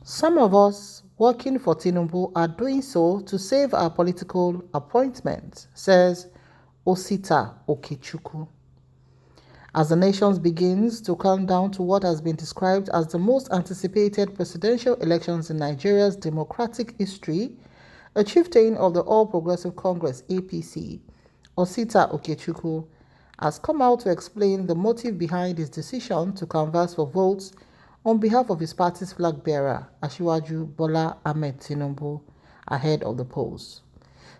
Some of us working for Tinubu are doing so to save our political appointments, says Osita Okechukwu. As the nation begins to count down to what has been described as the most anticipated presidential elections in Nigeria's democratic history, a chieftain of the All Progressive Congress (APC), Osita Okechukwu, has come out to explain the motive behind his decision to canvass for votes on behalf of his party's flag bearer, Asiwaju Bola Ahmed Tinubu, ahead of the polls.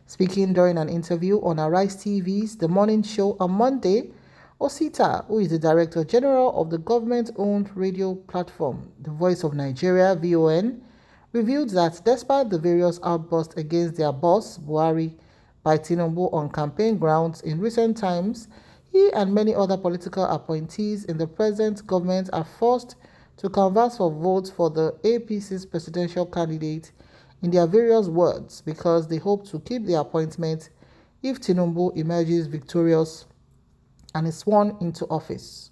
Speaking during an interview on Arise TV's The Morning Show on Monday, Osita, who is the Director General of the government-owned radio platform, The Voice of Nigeria (VON), revealed that despite the various outbursts against their boss, Buhari, by Tinubu on campaign grounds in recent times, he and many other political appointees in the present government are forced to canvass for votes for the APC's presidential candidate in their various words because they hope to keep the appointment if Tinubu emerges victorious and is sworn into office.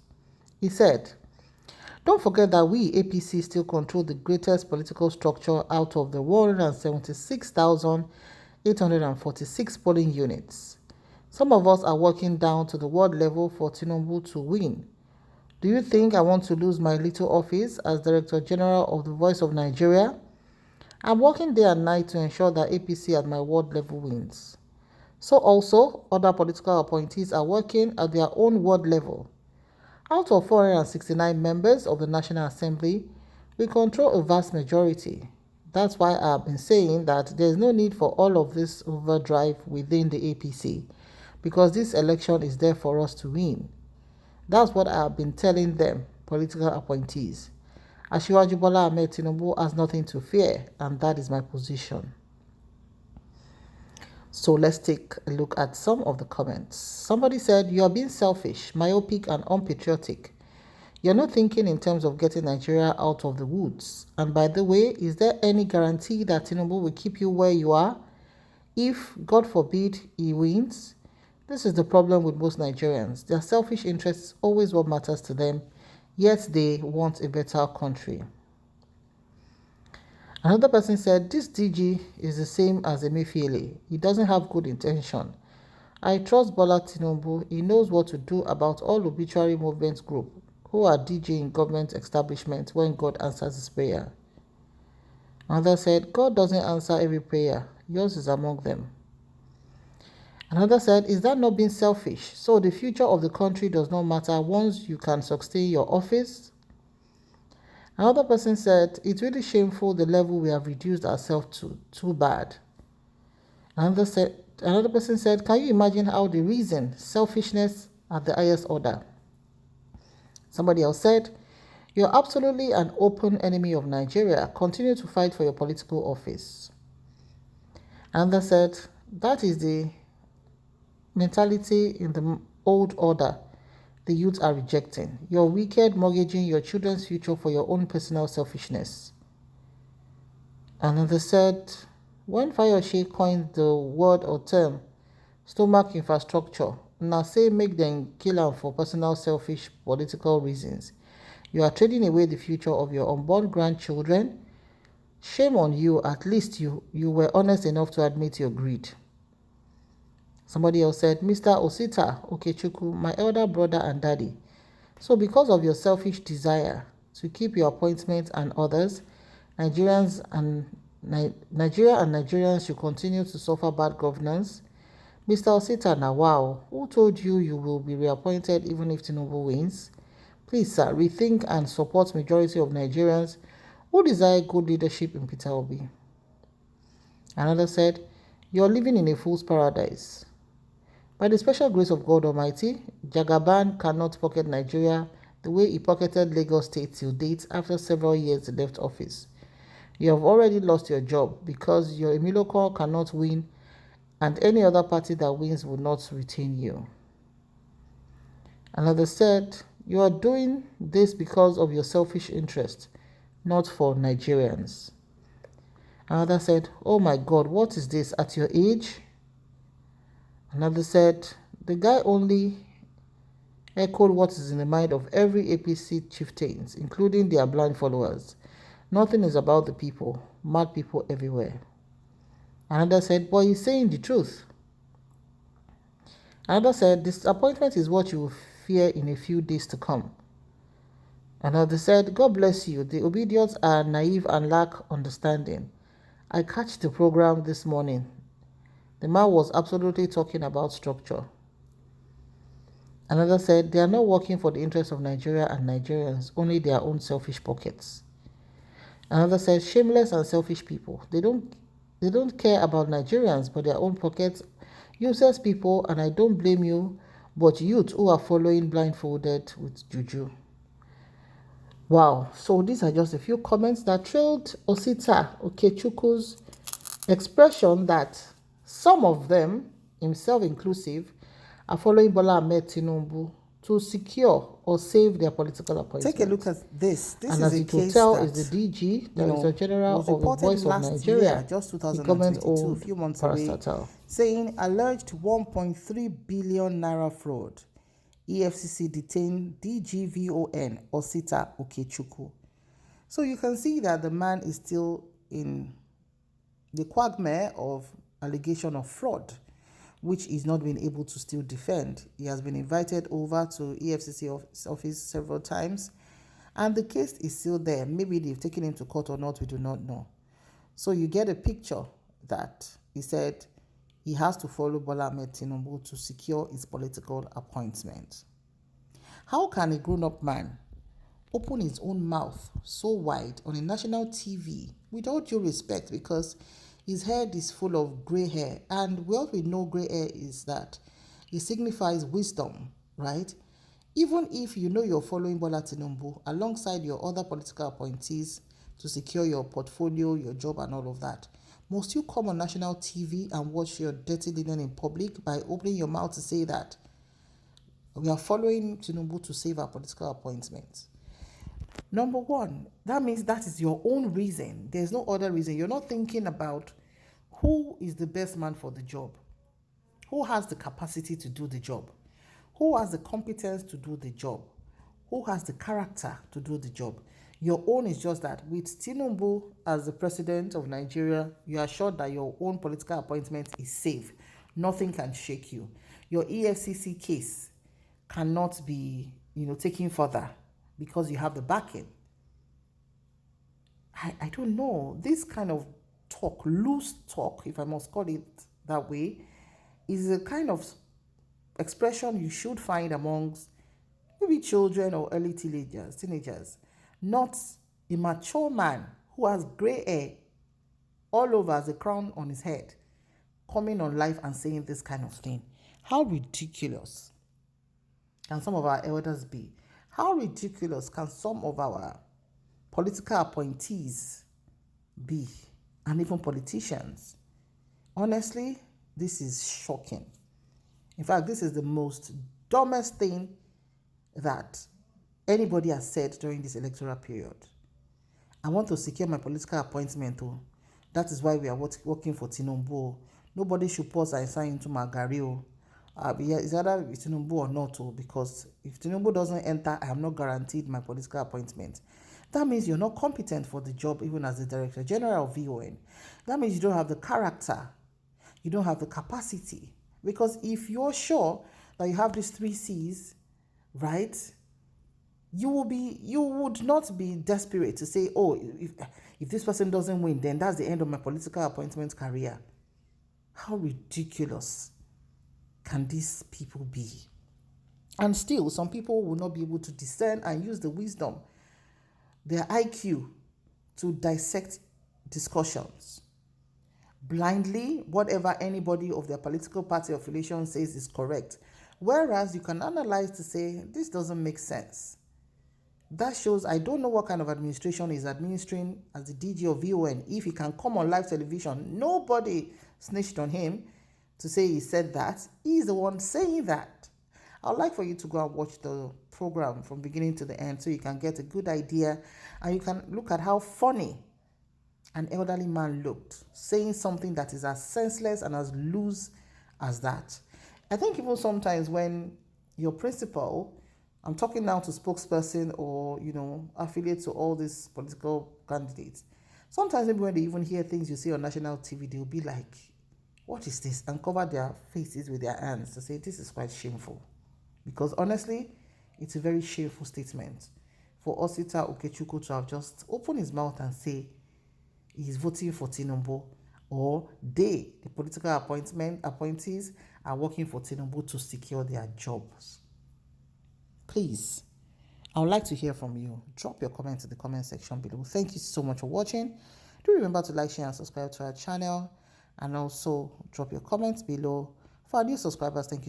He said, "Don't forget that we, APC, still control the greatest political structure out of the 176,846 polling units. Some of us are working down to the ward level for Tinubu to win. Do you think I want to lose my little office as Director General of the Voice of Nigeria? I'm working day and night to ensure that APC at my ward level wins. So also, other political appointees are working at their own ward level. Out of 469 members of the National Assembly, we control a vast majority. That's why I've been saying that there's no need for all of this overdrive within the APC, because this election is there for us to win. That's what I have been telling them, political appointees. Asiwaju Bola Ahmed Tinubu has nothing to fear, and that is my position." So let's take a look at some of the comments. Somebody said, "You are being selfish, myopic, and unpatriotic. You're not thinking in terms of getting Nigeria out of the woods. And by the way, is there any guarantee that Tinubu will keep you where you are if, God forbid, he wins? This is the problem with most Nigerians. Their selfish interests is always what matters to them, yet they want a better country." Another person said, "This DG is the same as Emefiele. He doesn't have good intention. I trust Bola Tinubu. He knows what to do about all obituary movement group who are DG in government establishment when God answers his prayer." Another said, "God doesn't answer every prayer. Yours is among them." Another said, "Is that not being selfish? So the future of the country does not matter once you can sustain your office?" Another person said, "It's really shameful the level we have reduced ourselves to. Too bad." Another person said, "Can you imagine how the reason selfishness at the highest order?" Somebody else said, "You're absolutely an open enemy of Nigeria. Continue to fight for your political office." Another said, "That is the mentality in the old order the youth are rejecting. You're wicked, mortgaging your children's future for your own personal selfishness." Another said, "When Fayoshe coined the word or term stomach infrastructure, now say make them kill am for personal selfish political reasons. You are trading away the future of your unborn grandchildren. Shame on you, at least you were honest enough to admit your greed." Somebody else said, "Mr. Osita Okechukwu, my elder brother and daddy. So because of your selfish desire to keep your appointments and others, Nigeria and Nigerians should continue to suffer bad governance? Mr. Osita, now wow, who told you you will be reappointed even if Tinubu wins? Please, sir, rethink and support majority of Nigerians who desire good leadership in Peter Obi." Another said, "You're living in a fool's paradise. By the special grace of God Almighty, Jagaban cannot pocket Nigeria the way he pocketed Lagos State till date after several years he left office. You have already lost your job because your Emiloko cannot win and any other party that wins will not retain you." Another said, "You are doing this because of your selfish interest, not for Nigerians." Another said, "Oh my God, what is this at your age?" Another said, "The guy only echoed what is in the mind of every APC chieftains, including their blind followers. Nothing is about the people. Mad people everywhere. Another said, but he's saying the truth. Another said, disappointment is what you will fear in a few days to come. Another said, God bless you. The obedience are naive and lack understanding. I catch the program this morning. The man was absolutely talking about structure. Another said, they are not working for the interests of Nigeria and Nigerians, only their own selfish pockets. Another said, shameless and selfish people. They don't care about Nigerians but their own pockets. Useless people, and I don't blame you, but youth who are following blindfolded with juju. Wow, so these are just a few comments that trailed Osita Okechukwu's expression that some of them, himself inclusive, are following Bola Ahmed Tinubu to secure or save their political appointment. Take a look at this. This and is as a it will case tell, that, is the DG, Director General was of the Voice of Nigeria, year, just the 2022, government-owned a few months parastatal, away, saying alleged 1.3 billion naira fraud. EFCC detained DGVON Osita Okechukwu. So you can see that the man is still in the quagmire of allegation of fraud, which he's not been able to still defend. He has been invited over to EFCC office several times, and the case is still there. Maybe they've taken him to court or not, we do not know. So you get a picture that he said he has to follow Bola Ahmed Tinubu to secure his political appointment. How can a grown-up man open his own mouth so wide on a national TV, with all due respect, because his head is full of gray hair, and what we know gray hair is that it signifies wisdom, right? Even if you know you're following Bola Tinubu alongside your other political appointees to secure your portfolio, your job, and all of that, must you come on national TV and watch your dirty linen in public by opening your mouth to say that we are following Tinubu to save our political appointments? Number one, that means that is your own reason. There's no other reason. You're not thinking about who is the best man for the job, who has the capacity to do the job, who has the competence to do the job, who has the character to do the job. Your own is just that with Tinubu as the president of Nigeria, you are sure that your own political appointment is safe. Nothing can shake you. Your EFCC case cannot be, taken further because you have the backing. I don't know. This kind of talk, loose talk, if I must call it that way, is a kind of expression you should find amongst maybe children or early teenagers, not a mature man who has gray hair all over as a crown on his head, coming on live and saying this kind of thing. How ridiculous can some of our elders be? How ridiculous can some of our political appointees be, and even politicians? Honestly, this is shocking. In fact, this is the most dumbest thing that anybody has said during this electoral period. I want to secure my political appointment. That is why we are working for Tinubu. Nobody should pause and sign into Magari. It's either Tinubu or not, because if Tinubu doesn't enter, I am not guaranteed my political appointment. That means you're not competent for the job, even as the Director General of VON. That means you don't have the character. You don't have the capacity. Because if you're sure that you have these 3 C's, right, you would not be desperate to say, oh, if this person doesn't win, then that's the end of my political appointment career. How ridiculous can these people be? And still, some people will not be able to discern and use the wisdom, their IQ, to dissect discussions. Blindly, whatever anybody of their political party affiliation says is correct. Whereas you can analyze to say, this doesn't make sense. That shows I don't know what kind of administration is administering as the DG of VON. If he can come on live television, nobody snitched on him to say he said that. He's the one saying that. I'd like for you to go and watch the program from beginning to the end so you can get a good idea, and you can look at how funny an elderly man looked, saying something that is as senseless and as loose as that. I think even sometimes when your principal I'm talking now to spokesperson or, affiliate to all these political candidates. Sometimes maybe when they even hear things you see on national TV, they'll be like, what is this? And cover their faces with their hands to say this is quite shameful. Because honestly, it's a very shameful statement for Osita Okechukwu to have just opened his mouth and say he's voting for Tinubu, or they, the political appointees, are working for Tinubu to secure their jobs. Please, I would like to hear from you. Drop your comments in the comment section below. Thank you so much for watching. Do remember to like, share, and subscribe to our channel. And also drop your comments below. For our new subscribers, thank you